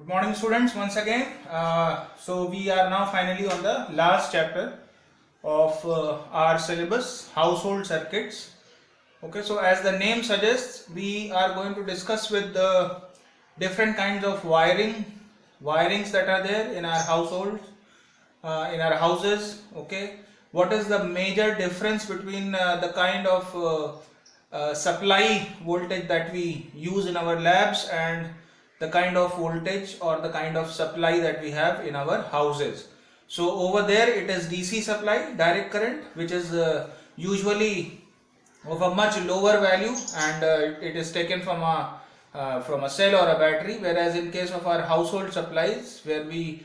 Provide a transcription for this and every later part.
Good morning, students. Once again, so we are now finally on the last chapter of our syllabus, household circuits. Okay, so as the name suggests, we are going to discuss with the different kinds of wirings that are there in our households, in our houses. Okay, what is the major difference between the kind of supply voltage that we use in our labs and the kind of voltage or the kind of supply that we have in our houses. So over there it is DC supply, direct current, which is usually of a much lower value, and it is taken from a cell or a battery, whereas in case of our household supplies, where we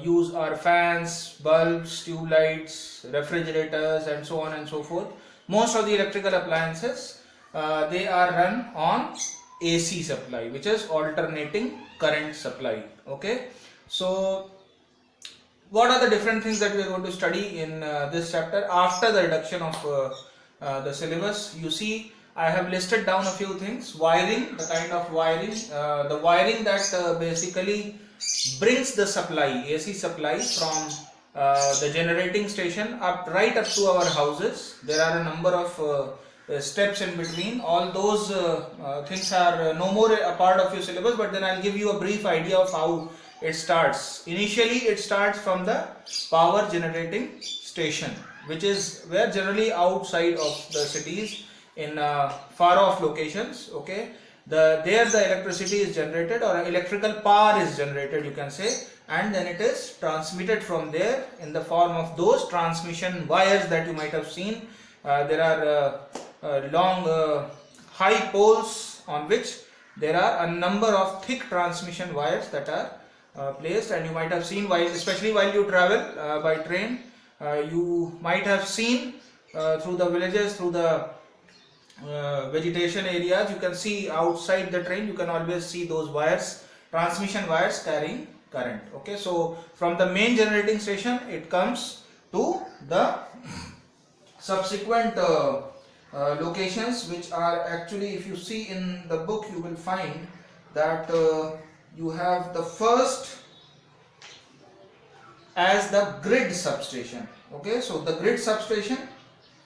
use our fans, bulbs, tube lights, refrigerators and so on and so forth, most of the electrical appliances they are run on AC supply, which is alternating current supply. Okay, so what are the different things that we are going to study in this chapter after the reduction of the syllabus? You see, I have listed down a few things. Wiring, the kind of wiring, the wiring that basically brings the supply, AC supply, from the generating station right up to our houses. There are a number of steps in between. All those things are no more a part of your syllabus, but then I'll give you a brief idea of how it starts. Initially it starts from the power generating station, which is where generally outside of the cities, in far off locations. Okay, there the electricity is generated, or electrical power is generated, you can say, and then it is transmitted from there in the form of those transmission wires that you might have seen. There are long high poles on which there are a number of thick transmission wires that are placed, and you might have seen, especially while you travel by train, you might have seen through the villages, through the vegetation areas, you can see outside the train, you can always see those wires, transmission wires carrying current. Okay, so from the main generating station it comes to the subsequent locations, which are actually, if you see in the book, you will find that you have the first as the grid substation. Okay, so the grid substation,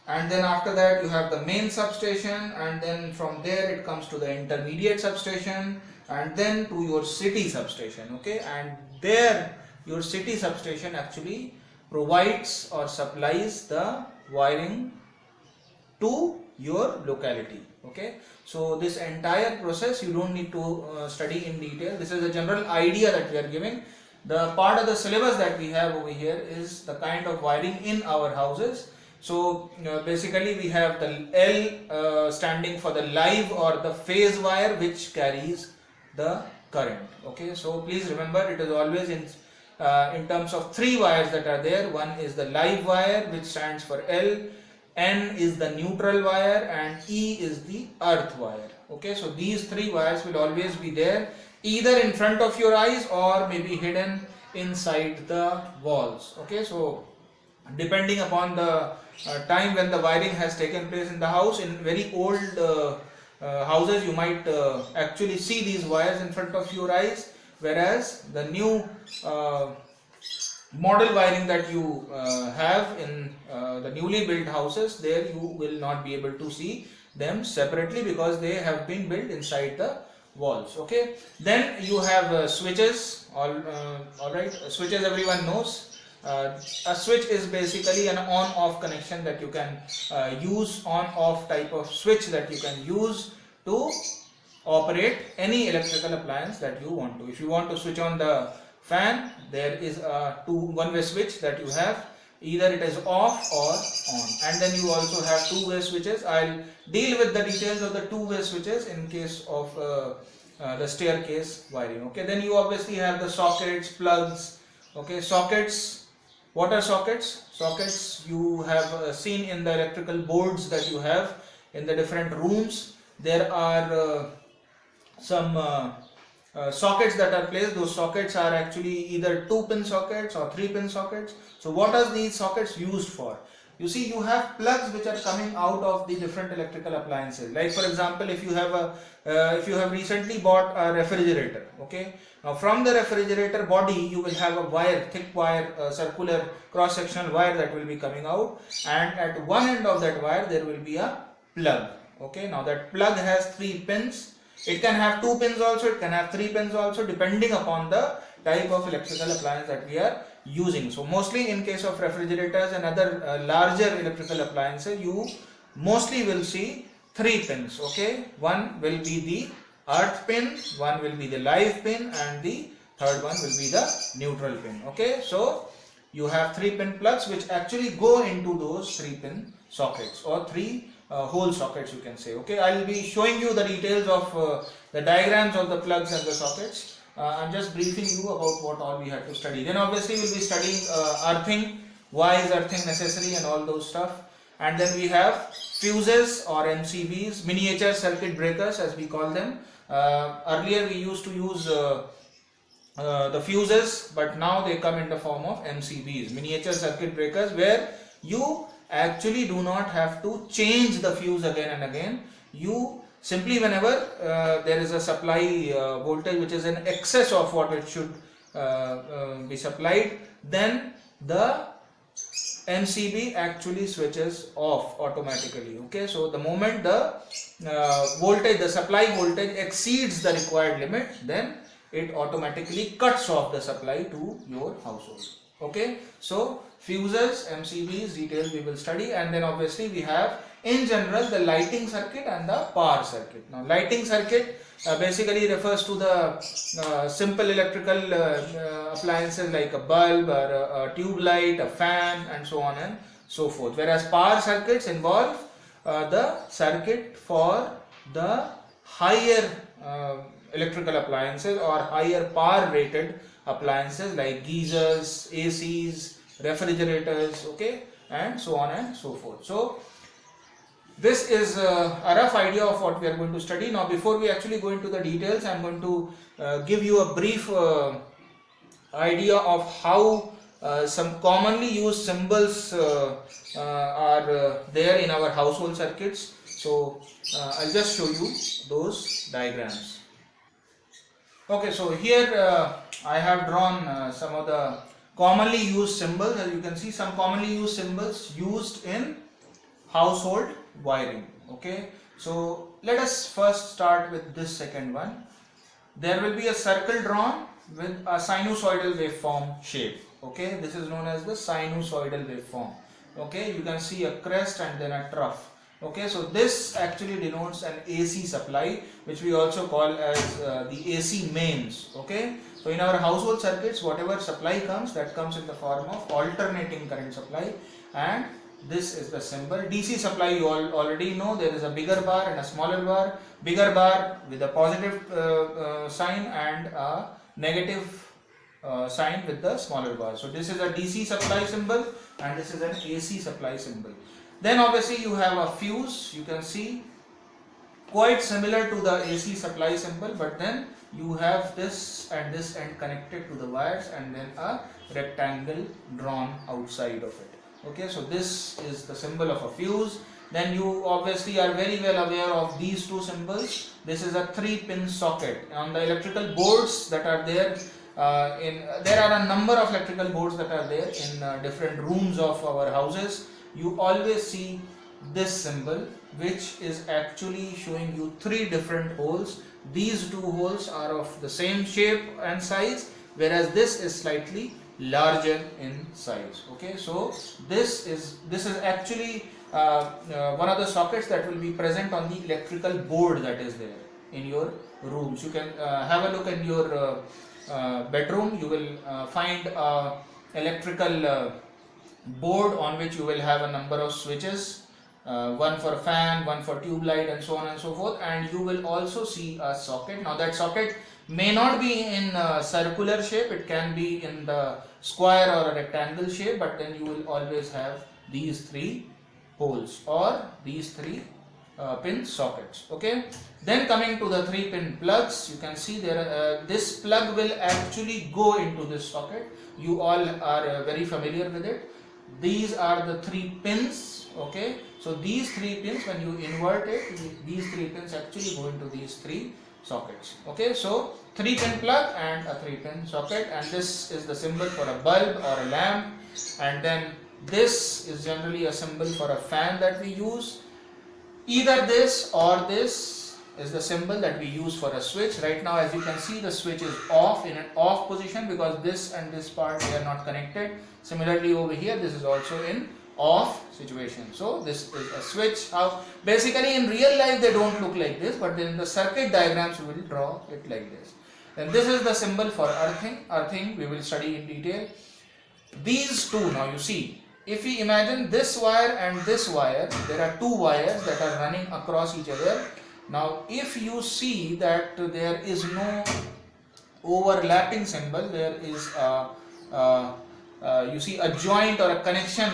and then after that you have the main substation, and then from there it comes to the intermediate substation, and then to your city substation. Okay, and there your city substation actually provides or supplies the wiring to your locality. Okay, so this entire process you don't need to study in detail. This is a general idea that we are giving. The part of the syllabus that we have over here is the kind of wiring in our houses. So basically we have the L standing for the live or the phase wire, which carries the current. Okay, so please remember, it is always in terms of three wires that are there. One is the live wire, which stands for L, N is the neutral wire, and E is the earth wire. Okay, so these three wires will always be there, either in front of your eyes or maybe hidden inside the walls. Okay, so depending upon the time when the wiring has taken place in the house, in very old houses you might actually see these wires in front of your eyes, whereas the new model wiring that you have in the newly built houses, there you will not be able to see them separately because they have been built inside the walls. Okay, then you have switches. All right, switches everyone knows. A switch is basically an on-off connection that you can use, on-off type of switch that you can use to operate any electrical appliance that you want to. If you want to switch on the fan, there is a one-way switch that you have, either it is off or on, and then you also have two-way switches. I'll deal with the details of the two-way switches in case of the staircase wiring. Okay, then you obviously have the sockets, plugs. Okay, sockets. What are sockets? Sockets you have seen in the electrical boards that you have in the different rooms. There are some sockets that are placed. Those sockets are actually either 2-pin sockets or 3-pin sockets. So what are these sockets used for? you see you have plugs which are coming out of the different electrical appliances. Like for example, if you have recently bought a refrigerator, okay, now from the refrigerator body you will have a wire, thick wire, circular cross sectional wire that will be coming out, and at one end of that wire there will be a plug. Okay, now that plug has 3 pins. It can have 2 pins also, it can have 3 pins also, depending upon the type of electrical appliance that we are using. So mostly in case of refrigerators and other larger electrical appliances, you mostly will see 3 pins. Okay, one will be the earth pin, one will be the live pin, and the third one will be the neutral pin. Okay, so you have 3 pin plugs which actually go into those 3 pin sockets, or 3 hole sockets, you can say. Okay, I will be showing you the details of the diagrams of the plugs and the sockets. I'm just briefing you about what all we had to study. Then obviously we'll be studying earthing, why is earthing necessary and all those stuff. And then we have fuses or MCBs, miniature circuit breakers as we call them. Earlier we used to use the fuses, but now they come in the form of MCBs, miniature circuit breakers, where you actually do not have to change the fuse again and again. You simply, whenever there is a supply voltage which is in excess of what it should be supplied, then the MCB actually switches off automatically. Okay, so the moment the voltage, the supply voltage exceeds the required limit, then it automatically cuts off the supply to your household. Okay, so fuses, MCBs, details we will study, and then obviously we have in general the lighting circuit and the power circuit. Now lighting circuit basically refers to the simple electrical appliances like a bulb or a tube light, a fan, and so on and so forth. Whereas power circuits involve the circuit for the higher electrical appliances or higher power rated appliances like geysers, ACs, refrigerators, okay, and so on and so forth. So this is a rough idea of what we are going to study. Now before we actually go into the details, I am going to give you a brief idea of how some commonly used symbols are there in our household circuits. So I'll just show you those diagrams. Okay, so here I have drawn some of the commonly used symbols. As you can see, some commonly used symbols used in household wiring. Okay, so let us first start with this second one. There will be a circle drawn with a sinusoidal waveform shape. Okay, this is known as the sinusoidal waveform. Okay, you can see a crest and then a trough. Okay, so this actually denotes an AC supply, which we also call as the AC mains. Okay, so in our household circuits, whatever supply comes, that comes in the form of alternating current supply, and this is the symbol. DC supply, you already know, there is a bigger bar and a smaller bar. Bigger bar with a positive sign and a negative sign with the smaller bar. So this is a DC supply symbol and this is an AC supply symbol. Then obviously you have a fuse, you can see, quite similar to the AC supply symbol, but then you have this and this end connected to the wires and then a rectangle drawn outside of it. Okay, so this is the symbol of a fuse. Then you obviously are very well aware of these two symbols. This is a 3-pin socket. On the electrical boards that are there, there are a number of electrical boards that are there in different rooms of our houses. You always see this symbol, which is actually showing you 3 different holes. These 2 holes are of the same shape and size, whereas this is slightly larger in size. Okay, so this is actually one of the sockets that will be present on the electrical board that is there in your rooms. You can have a look in your bedroom. You will find a electrical board on which you will have a number of switches, one for fan, one for tube light, and so on and so forth, and you will also see a socket. Now that socket may not be in circular shape, it can be in the square or a rectangle shape, but then you will always have these 3 holes or these 3 pin sockets. Okay, then coming to the 3-pin plugs, you can see there this plug will actually go into this socket. You all are very familiar with it. these are the 3 pins. Okay, so these 3 pins, when you invert it, these 3 pins actually go into these 3 sockets. Okay, so 3 pin plug and a 3 pin socket, and this is the symbol for a bulb or a lamp, and then this is generally a symbol for a fan that we use. Either this or this is the symbol that we use for a switch. Right now, as you can see, the switch is off, in an off position, because this and this part, they are not connected. Similarly over here, this is also in off situation. So this is a switch. How basically in real life they don't look like this, but then the circuit diagrams we will draw it like this. Then this is the symbol for earthing. Earthing we will study in detail. These two, now you see, if we imagine this wire and this wire, there are 2 wires that are running across each other. Now if you see that there is no overlapping symbol, there is you see a joint or a connection,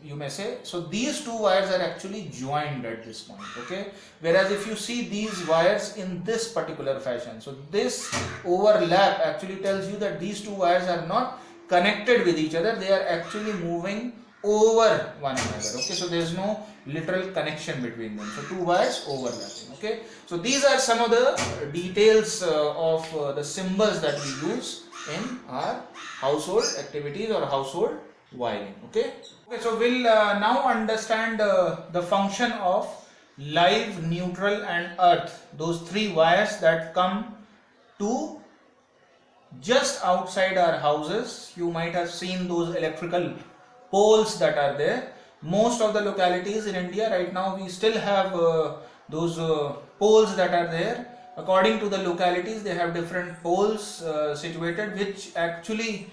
you may say. So these 2 wires are actually joined at this point. Okay, whereas if you see these wires in this particular fashion, so this overlap actually tells you that these 2 wires are not connected with each other, they are actually moving over one another. Okay, so there is no literal connection between them, so 2 wires overlapping. Okay, so these are some of the details of the symbols that we use in our household activities or household wiring. Okay, so we'll now understand the function of live, neutral and earth, those 3 wires that come to just outside our houses. You might have seen those electrical poles that are there. Most of the localities in India right now, we still have those poles that are there. According to the localities, they have different poles situated, which actually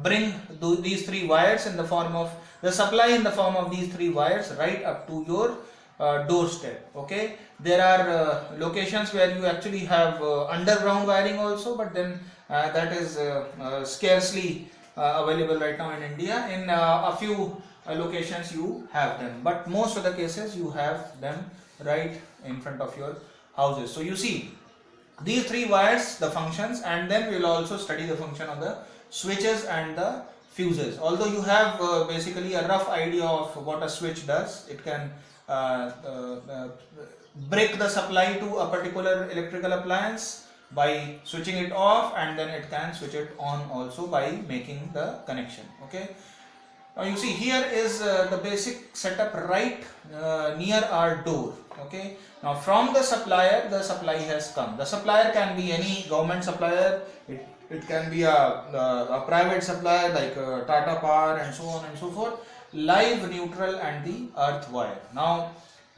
bring these 3 wires in the form of the supply, in the form of these 3 wires right up to your doorstep. Okay, there are locations where you actually have underground wiring also, but then that is scarcely available right now in India. In a few locations you have them, but most of the cases you have them right in front of your houses. So you see these 3 wires, the functions, and then we will also study the function of the switches and the fuses. Although you have basically a rough idea of what a switch does, it can break the supply to a particular electrical appliance by switching it off, and then it can switch it on also by making the connection. Okay, now you see here is the basic setup right near our door. Okay, now from the supplier, the supply has come. The supplier can be any government supplier, it can be a private supplier like Tata Power and so on and so forth. Live, neutral and the earth wire. Now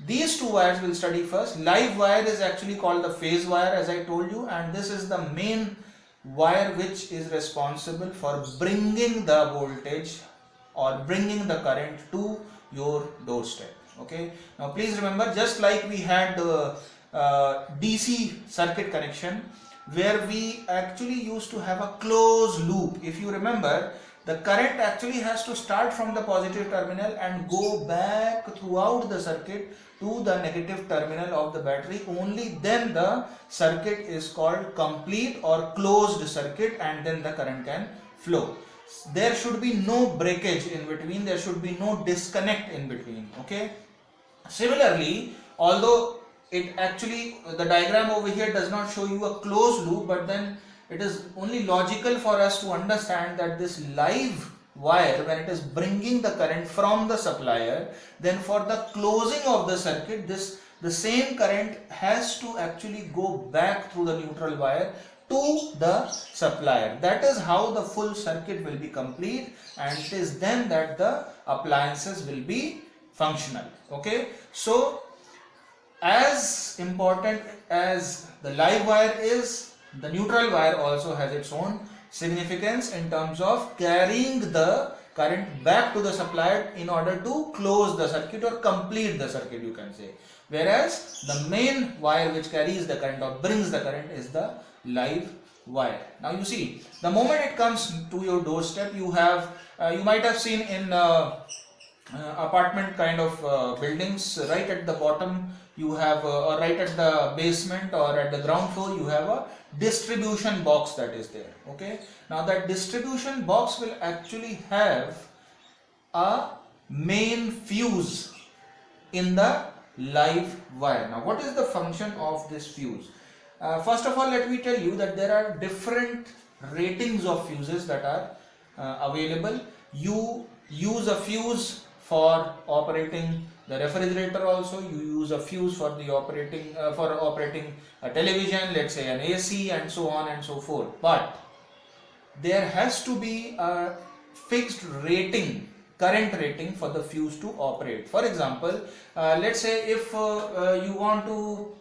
these 2 wires we'll study first. Live wire is actually called the phase wire, as I told you, and this is the main wire which is responsible for bringing the voltage or bringing the current to your doorstep. Okay, now please remember, just like we had DC circuit connection where we actually used to have a closed loop. If you remember, the current actually has to start from the positive terminal and go back throughout the circuit to the negative terminal of the battery. Only then the circuit is called complete or closed circuit, and then the current can flow. There should be no breakage in between, there should be no disconnect in between. Okay, similarly, although it actually, the diagram over here does not show you a closed loop, but then it is only logical for us to understand that this live wire, when it is bringing the current from the supplier, then for the closing of the circuit, the same current has to actually go back through the neutral wire to the supplier. That is how the full circuit will be complete, and it is then that the appliances will be functional. Okay, so as important as the live wire is, the neutral wire also has its own significance in terms of carrying the current back to the supplier in order to close the circuit or complete the circuit, you can say. Whereas the main wire which carries the current or brings the current is the live wire. Now you see, the moment it comes to your doorstep, you have you might have seen in apartment kind of buildings, right at the bottom you have or right at the basement or at the ground floor you have a distribution box that is there. Okay, now that distribution box will actually have a main fuse in the live wire. Now what is the function of this fuse? First of all, let me tell you that there are different ratings of fuses that are available. You use a fuse for operating the refrigerator also, you use a fuse for the operating a television, let's say an AC, and so on and so forth. But there has to be a fixed rating, current rating for the fuse to operate. For example, let's say if you want to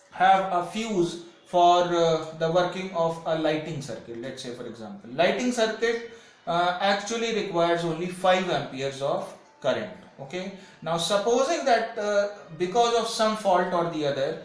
have a fuse for the working of a lighting circuit, let's say for example, lighting circuit actually requires only 5 amperes of current. Okay, now supposing that because of some fault or the other,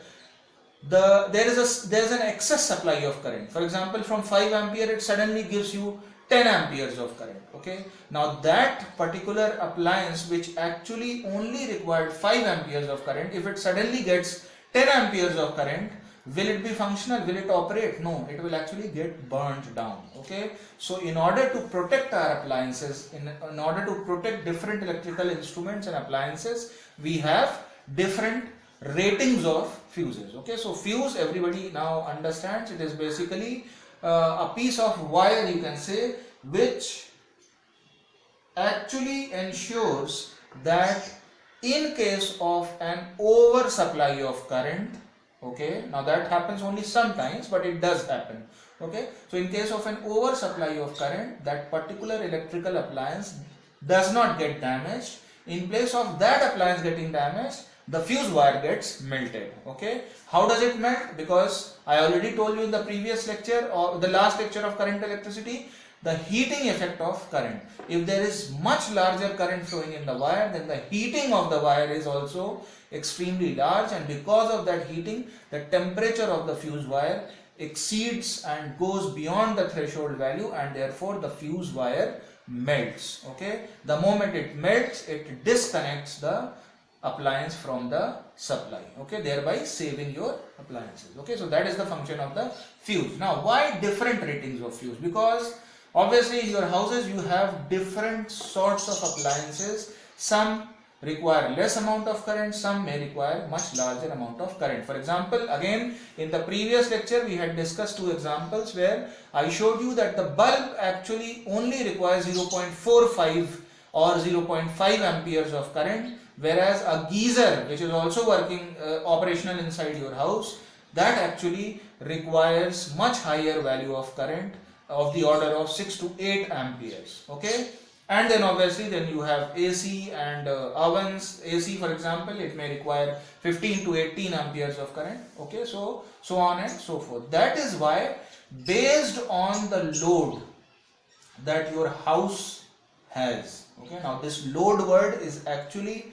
there is an excess supply of current. For example, from 5 ampere it suddenly gives you 10 amperes of current. Okay, now that particular appliance which actually only required 5 amperes of current, if it suddenly gets 10 amperes of current, will it be functional? Will it operate? No, it will actually get burnt down. Okay, so in order to protect our appliances, in order to protect different electrical instruments and appliances, we have different ratings of fuses. Okay, so fuse, everybody now understands, it is basically a piece of wire, you can say, which actually ensures that in case of an oversupply of current, okay, now that happens only sometimes, but it does happen. Okay, so in case of an oversupply of current, that particular electrical appliance does not get damaged. In place of that appliance getting damaged, the fuse wire gets melted. Okay, how does it melt? Because I already told you in the previous lecture or the last lecture of current electricity, the heating effect of current. If there is much larger current flowing in the wire, then the heating of the wire is also extremely large, and because of that heating, the temperature of the fuse wire exceeds and goes beyond the threshold value, and therefore the fuse wire melts. Okay, the moment it melts, it disconnects the appliance from the supply. Okay, thereby saving your appliances. Okay, so that is the function of the fuse. Now why different ratings of fuse? Because obviously in your houses you have different sorts of appliances. Some require less amount of current, some may require much larger amount of current. For example, again in the previous lecture we had discussed 2 examples where I showed you that the bulb actually only requires 0.45 or 0.5 amperes of current, whereas a geyser, which is also working operational inside your house, that actually requires much higher value of current of the order of 6 to 8 amperes. Okay, and then obviously then you have AC and ovens. AC, for example, it may require 15 to 18 amperes of current. Okay, so on and so forth. That is why, based on the load that your house has, okay, now this load word is actually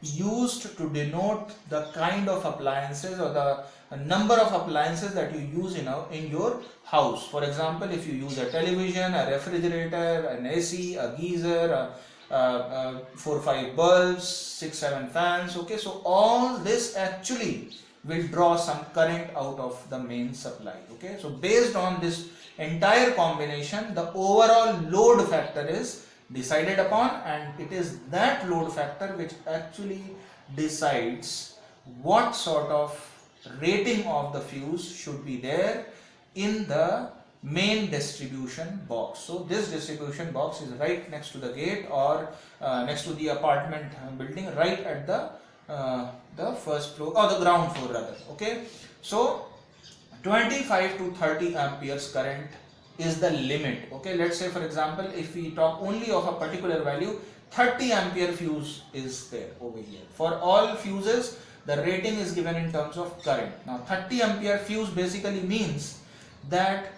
used to denote the kind of appliances or the number of appliances that you use in your house. For example, if you use a television, a refrigerator, an AC, a geyser, 4-5 bulbs, 6-7 fans. Okay, so all this actually will draw some current out of the main supply. Okay, so based on this entire combination, the overall load factor is decided upon, and it is that load factor which actually decides what sort of rating of the fuse should be there in the main distribution box. So this distribution box is right next to the gate or next to the apartment building, right at the first floor or the ground floor rather. Okay, so 25 to 30 amperes current is the limit. Okay, let's say for example, if we talk only of a particular value, 30 ampere fuse is there over here. For all fuses, the rating is given in terms of current. Now 30 ampere fuse basically means that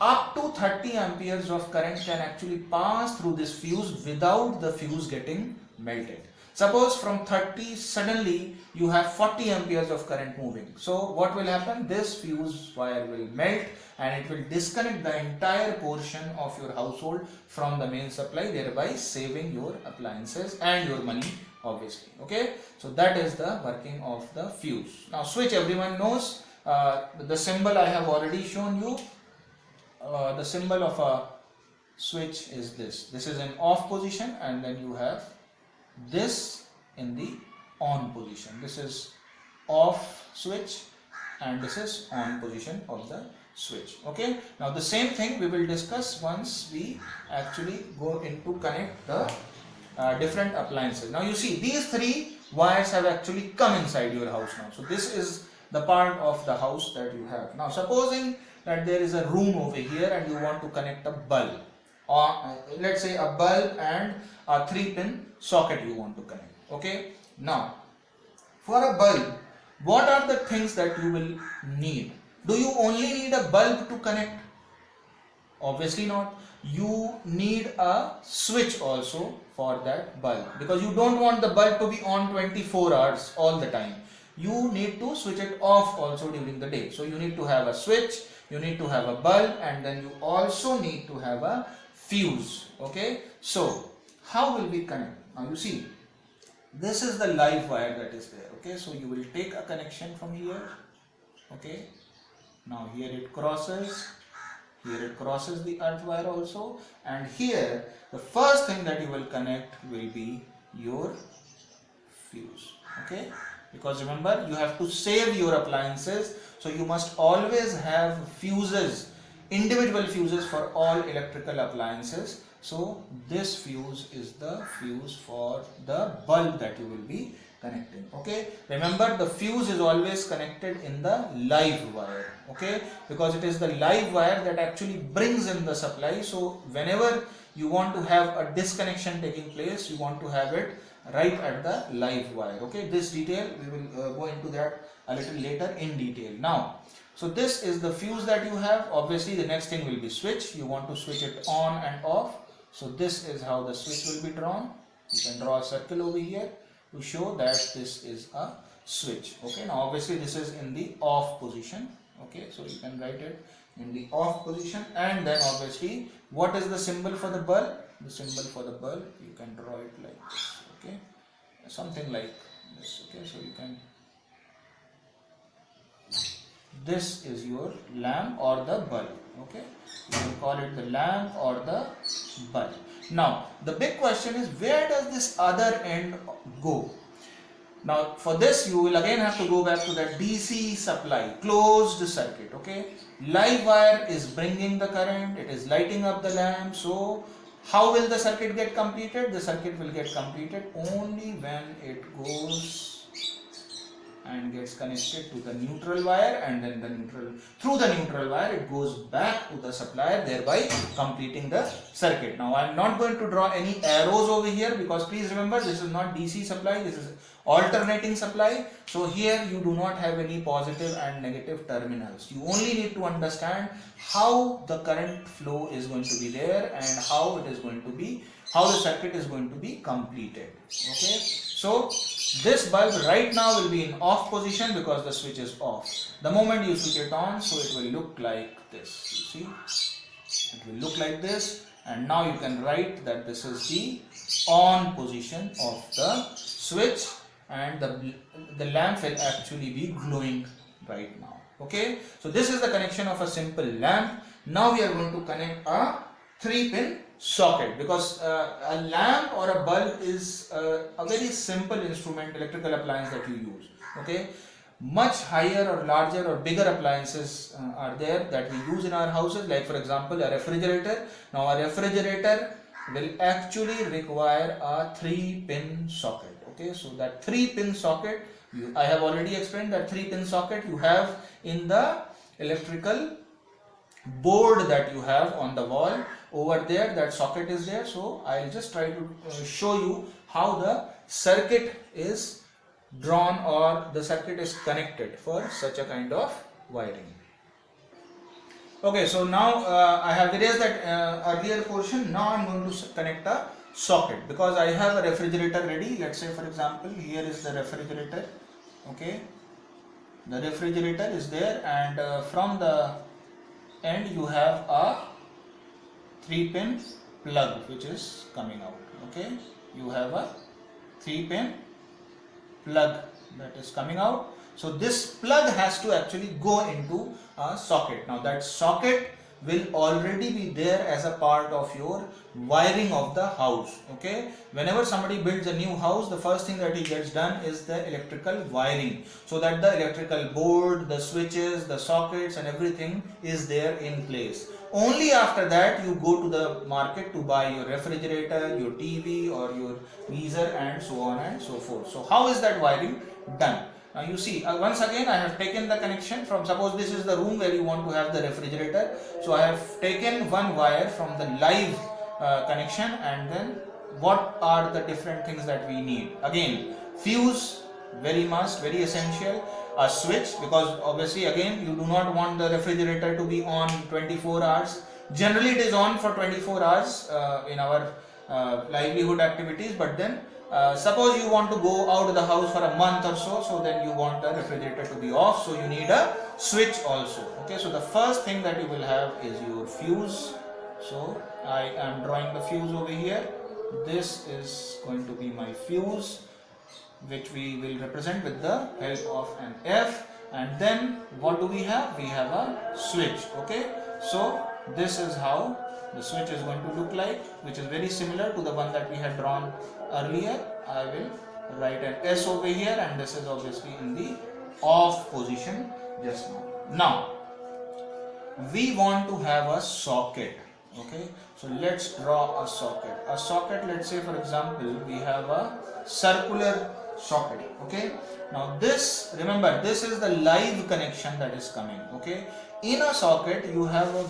up to 30 amperes of current can actually pass through this fuse without the fuse getting melted. Suppose from 30 suddenly you have 40 amperes of current moving. So what will happen? This fuse wire will melt and it will disconnect the entire portion of your household from the main supply, thereby saving your appliances and your money obviously. Okay, so that is the working of the fuse. Now switch, everyone knows the symbol I have already shown you, the symbol of a switch is this. This is in off position, and then you have this in the on position. This is off switch and this is on position of the switch. Okay, now the same thing we will discuss once we actually go into connect the different appliances. Now you see these three wires have actually come inside your house now. So this is the part of the house that you have. Now supposing that there is a room over here and you want to connect a bulb, or let's say a bulb and a 3-pin socket you want to connect. Okay, now for a bulb, what are the things that you will need? Do you only need a bulb to connect? Obviously not. You need a switch also for that bulb, because you don't want the bulb to be on 24 hours all the time. You need to switch it off also during the day. So you need to have a switch, you need to have a bulb, and then you also need to have a fuse. Okay, so how will we connect? Now you see, this is the live wire that is there. Okay, so you will take a connection from here. Okay, now here it crosses, here it crosses the earth wire also, and here the first thing that you will connect will be your fuse. Okay, because remember, you have to save your appliances, so you must always have fuses, individual fuses for all electrical appliances. So this fuse is the fuse for the bulb that you will be connecting. Okay, remember the fuse is always connected in the live wire. Okay, because it is the live wire that actually brings in the supply. So whenever you want to have a disconnection taking place, you want to have it right at the live wire. Okay, this detail we will go into that a little later in detail. Now, so this is the fuse that you have. Obviously the next thing will be switch. You want to switch it on and off. So this is how the switch will be drawn. You can draw a circle over here to show that this is a switch. Okay, now obviously this is in the off position. Okay, so you can write it in the off position, and then obviously what is the symbol for the bulb? The symbol for the bulb, you can draw it like this. Okay, something like this. Okay, so you can, this is your lamp or the bulb. Okay, you can call it the lamp or the bulb. Now the big question is, where does this other end go? Now for this you will again have to go back to that DC supply, closed circuit. Okay, live wire is bringing the current, it is lighting up the lamp. So how will the circuit get completed? The circuit will get completed only when it goes and gets connected to the neutral wire, and then the neutral, through the neutral wire it goes back to the supplier, thereby completing the circuit. Now I am not going to draw any arrows over here, because please remember, this is not DC supply, this is alternating supply. So here you do not have any positive and negative terminals. You only need to understand how the current flow is going to be there and how it is going to be, how the circuit is going to be completed. Okay, so this bulb right now will be in off position because the switch is off. The moment you switch it on, so it will look like this. You see, it will look like this, and now you can write that this is the on position of the switch, and the lamp will actually be glowing right now. Okay, so this is the connection of a simple lamp. Now we are going to connect a 3-pin socket, because a lamp or a bulb is a very simple instrument, electrical appliance that you use. Okay, much higher or larger or bigger appliances are there that we use in our houses, like for example a refrigerator. Now a refrigerator will actually require a 3-pin socket. Okay, so that 3-pin socket, I have already explained that 3-pin socket you have in the electrical board that you have on the wall. Over there that socket is there. So I'll just try to show you how the circuit is drawn or the circuit is connected for such a kind of wiring. Okay, so now I have erased that earlier portion. Now I'm going to connect a socket, because I have a refrigerator ready. Let's say for example here is the refrigerator. Okay, the refrigerator is there, and from the end you have a 3-pin plug which is coming out. Okay, you have a 3-pin plug that is coming out. So this plug has to actually go into a socket. Now that socket will already be there as a part of your wiring of the house. Okay, whenever somebody builds a new house, the first thing that he gets done is the electrical wiring, so that the electrical board, the switches, the sockets and everything is there in place. Only after that you go to the market to buy your refrigerator, your TV or your geyser and so on and so forth. So how is that wiring done? Now you see, once again I have taken the connection from, suppose this is the room where you want to have the refrigerator. So I have taken one wire from the live connection, and then what are the different things that we need? Again, fuse, very must, very essential. A switch, because obviously again you do not want the refrigerator to be on 24 hours. Generally it is on for 24 hours in our livelihood activities, but then suppose you want to go out of the house for a month or so, so then you want the refrigerator to be off, so you need a switch also. Okay, so the first thing that you will have is your fuse. So I am drawing the fuse over here. This is going to be my fuse, which we will represent with the help of an F. And then what do we have? We have a switch. Okay, so this is how the switch is going to look like, which is very similar to the one that we had drawn earlier. I will write an S over here, and this is obviously in the off position just now. Now we want to have a socket. Okay, so let's draw a socket. A socket, let's say for example we have a circular socket. Okay, now this, remember, this is the live connection that is coming. Okay, in a socket you have a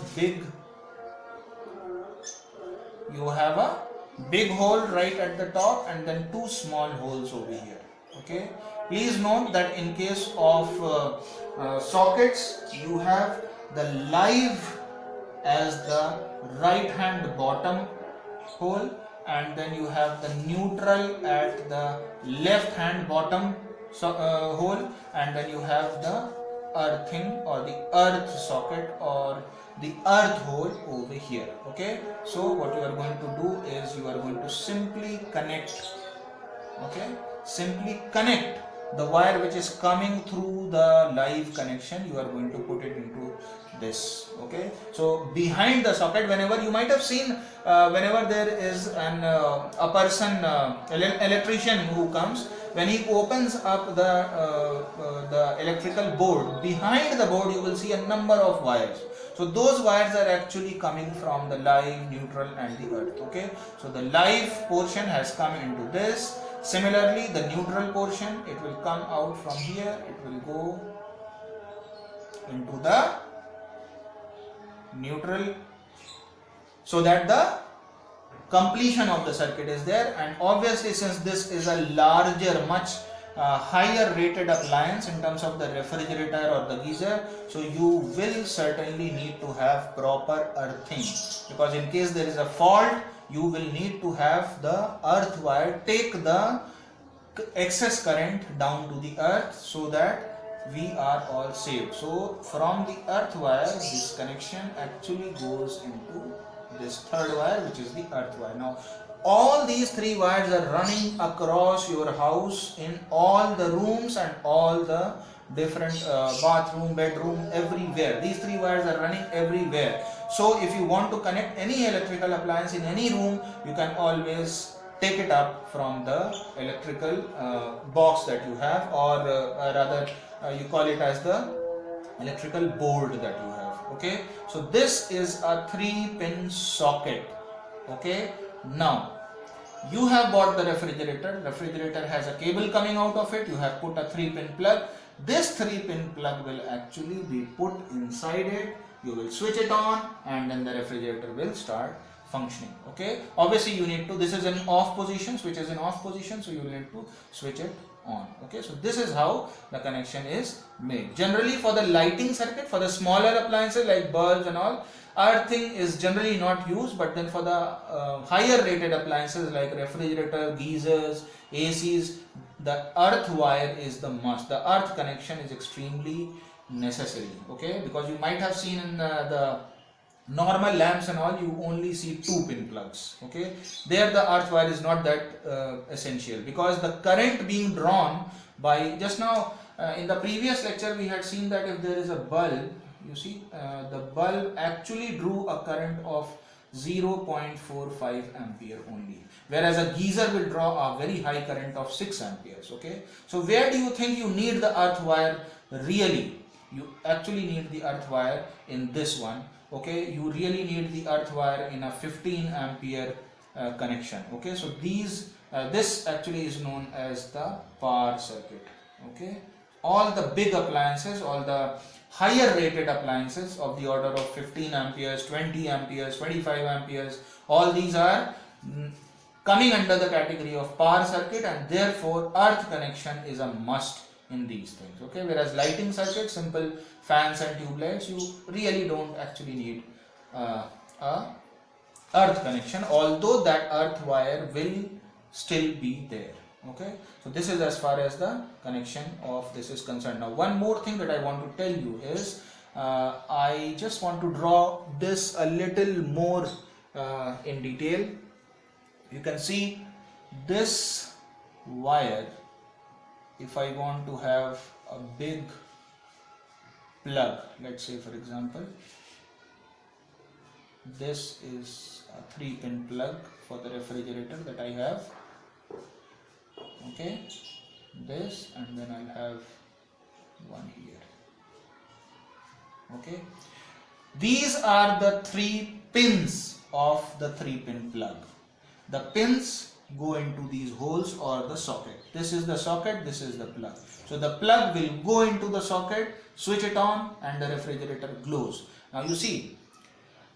big hole right at the top, and then two small holes over here. Okay, please note that in case of sockets, you have the live as the right hand bottom hole, and then you have the neutral at the left hand bottom hole, and then you have the earthing or the earth socket or the earth hole over here. Okay, so what you are going to do is you are going to simply connect. Okay, simply connect the wire which is coming through the live connection. You are going to put it into this. Okay, so behind the socket, whenever you might have seen whenever there is a person, electrician who comes, when he opens up the electrical board, behind the board you will see a number of wires. So those wires are actually coming from the live, neutral and the earth. Okay, so the live portion has come into this. Similarly, the neutral portion, it will come out from here, it will go into the neutral, so that the completion of the circuit is there. And obviously, since this is a larger, much higher rated appliance in terms of the refrigerator or the geyser, so you will certainly need to have proper earthing, because in case there is a fault, you will need to have the earth wire take the excess current down to the earth, so that we are all saved. So from the earth wire, this connection actually goes into this third wire, which is the earth wire. Now all these three wires are running across your house in all the rooms and all the different bathroom, bedroom, everywhere. These three wires are running everywhere. So if you want to connect any electrical appliance in any room, you can always take it up from the electrical box that you have, or rather you call it as the electrical board that you have. Okay, so this is a 3-pin socket. Okay, now you have bought the refrigerator has a cable coming out of it, you have put a 3-pin plug. This 3-pin plug will actually be put inside it, you will switch it on, and then the refrigerator will start functioning. Okay, obviously you need to, this is in off position, switch is in off position, so you will need to switch it on. Okay, so this is how the connection is made. Generally for the lighting circuit, for the smaller appliances like bulbs and all, earthing is generally not used, but then for the higher rated appliances like refrigerator, geysers, ACs, the earth wire is the must. The earth connection is extremely necessary. Okay, because you might have seen in the normal lamps and all, you only see 2-pin plugs. Okay, there the earth wire is not that essential, because the current being drawn by, just now in the previous lecture we had seen that if there is a bulb you see the bulb actually drew a current of 0.45 ampere only, whereas a geyser will draw a very high current of 6 amperes. Okay, so where do you think you need the earth wire? Really, you actually need the earth wire in this one. Okay, you really need the earth wire in a 15 ampere connection. Okay, so these this actually is known as the power circuit. Okay, all the big appliances, all the higher rated appliances of the order of 15 amperes, 20 amperes, 25 amperes, all these are coming under the category of power circuit, and therefore earth connection is a must in these things. Okay, whereas lighting circuit, simple fans and tube lights, you really don't actually need a earth connection, although that earth wire will still be there. Okay, so this is as far as the connection of this is concerned. Now one more thing that I want to tell you is I just want to draw this a little more in detail. You can see this wire. If I want to have a big plug, let's say for example, this is a 3-pin plug for the refrigerator that I have. Okay, this, and then I'll have one here. Okay, these are the 3 pins of the 3-pin plug. The pins go into these holes or the socket. This is the socket, this is the plug. So the plug will go into the socket, switch it on, and the refrigerator glows. Now you see,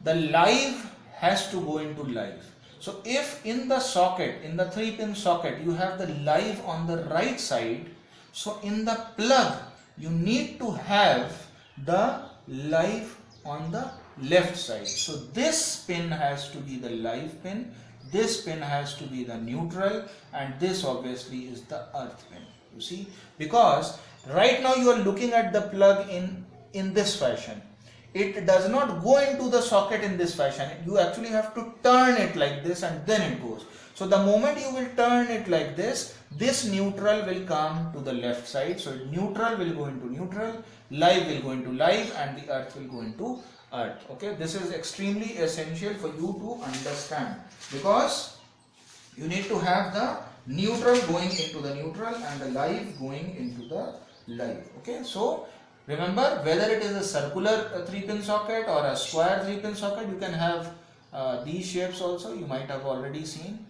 the live has to go into live. So if in the socket, in the 3-pin socket, you have the live on the right side, so in the plug you need to have the live on the left side. So this pin has to be the live pin, this pin has to be the neutral, and this obviously is the earth pin. You see, because right now you are looking at the plug in this fashion. It does not go into the socket in this fashion. You actually have to turn it like this and then it goes. So the moment you will turn it like this neutral will come to the left side. So neutral will go into neutral, live will go into live, and the earth will go into earth. Okay, this is extremely essential for you to understand, because you need to have the neutral going into the neutral and the live going into the live. Okay, so remember, whether it is a circular 3-pin socket or a square 3-pin socket, you can have these shapes also. You might have already seen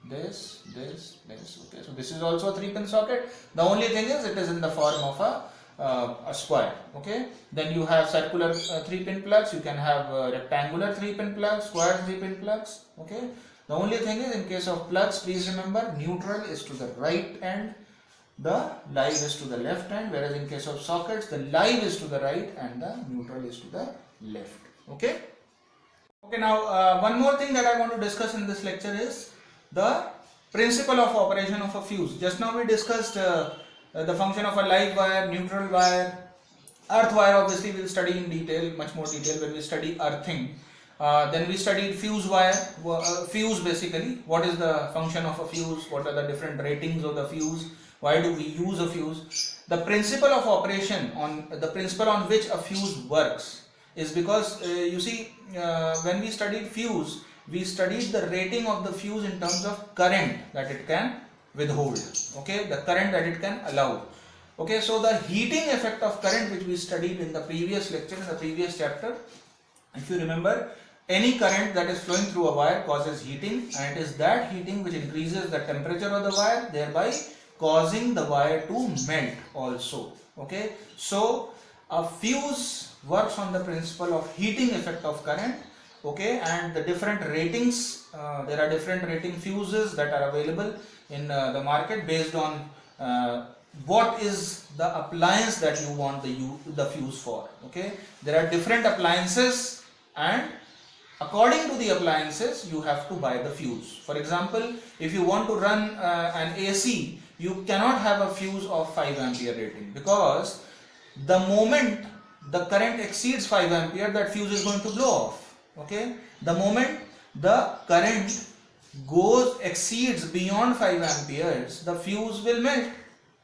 this. Okay, so this is also a 3-pin socket. The only thing is it is in the form of a square. Okay, then you have circular 3-pin plugs. You can have rectangular 3-pin plugs, square 3-pin plugs. Okay, the only thing is, in case of plugs, please remember, neutral is to the right end, the live is to the left hand, whereas in case of sockets, the live is to the right and the neutral is to the left. Okay. Okay, now one more thing that I want to discuss in this lecture is the principle of operation of a fuse. Just now we discussed the function of a live wire, neutral wire, earth wire. Obviously we will study in detail, much more detail, when we study earthing. Then we studied fuse wire, fuse basically, what is the function of a fuse, what are the different ratings of the fuse, why do we use a fuse. The principle of operation, the principle on which a fuse works is because you see, when we studied fuse, we studied the rating of the fuse in terms of current that it can withhold, okay, the current that it can allow. Okay, so the heating effect of current, which we studied in the previous lecture, in the previous chapter, if you remember, any current that is flowing through a wire causes heating, and it is that heating which increases the temperature of the wire, thereby causing the wire to melt also. Okay, so a fuse works on the principle of heating effect of current. Okay, and the different ratings, there are different rating fuses that are available in the market based on what is the appliance that you want the fuse for. Okay, there are different appliances, and according to the appliances you have to buy the fuse. For example, if you want to run an AC, you cannot have a fuse of 5 ampere rating, because the moment the current exceeds 5 ampere, that fuse is going to blow off. Okay, the moment the current exceeds beyond 5 amperes, the fuse will melt.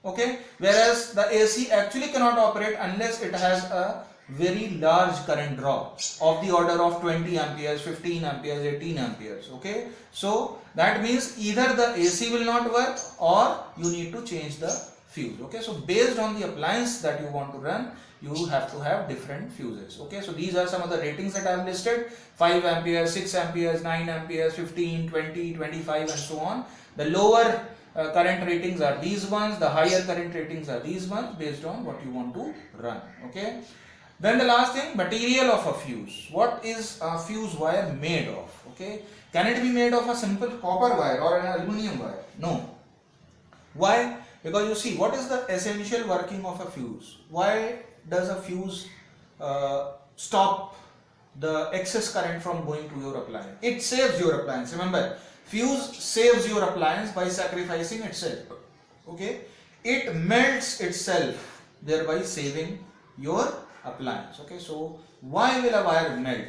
Okay, whereas the AC actually cannot operate unless it has a very large current drop of the order of 20 amperes, 15 amperes, 18 amperes. Okay, so that means either the AC will not work or you need to change the fuse. Okay, so based on the appliance that you want to run, you have to have different fuses. Okay, so these are some of the ratings that I have listed: 5 amperes, 6 amperes, 9 amperes, 15, 20, 25 and so on. The lower current ratings are these ones, the higher current ratings are these ones, based on what you want to run. Okay, then the last thing, material of a fuse. What is a fuse wire made of? Okay, can it be made of a simple copper wire or an aluminum wire? No. Why? Because you see, what is the essential working of a fuse? Why does a fuse stop the excess current from going to your appliance? It saves your appliance. Remember, fuse saves your appliance by sacrificing itself. Okay, it melts itself, thereby saving your appliance. Okay, so why will a wire melt?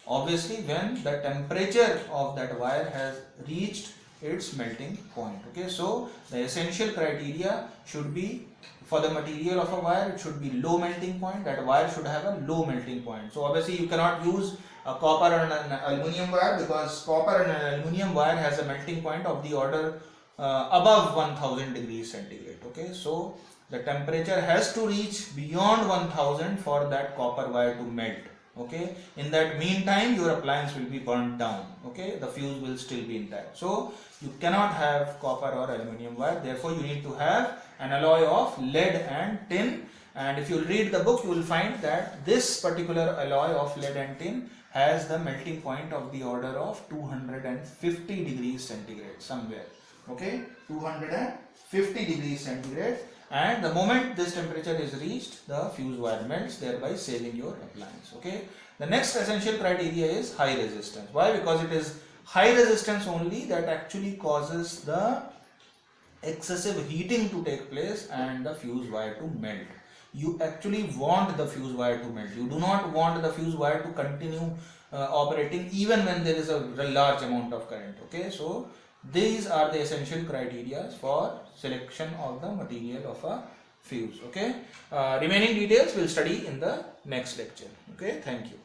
Obviously, when the temperature of that wire has reached its melting point. Okay, so the essential criteria should be, for the material of a wire, it should be low melting point. That wire should have a low melting point. So obviously you cannot use a copper and an aluminum wire, because copper and an aluminum wire has a melting point of the order above 1000 degrees centigrade. Okay, so the temperature has to reach beyond 1000 for that copper wire to melt. Okay, in that meantime your appliance will be burnt down. Okay, the fuse will still be intact. So you cannot have copper or aluminum wire, therefore you need to have an alloy of lead and tin. And if you read the book, you will find that this particular alloy of lead and tin has the melting point of the order of 250 degrees centigrade somewhere. Okay, 250 degrees centigrade. And the moment this temperature is reached, the fuse wire melts, thereby saving your appliance. Okay, the next essential criteria is high resistance. Why? Because it is high resistance only that actually causes the excessive heating to take place and the fuse wire to melt. You actually want the fuse wire to melt. You do not want the fuse wire to continue operating even when there is a large amount of current. Okay, so these are the essential criteria for selection of the material of a fuse. Okay, remaining details we'll study in the next lecture. Okay, thank you.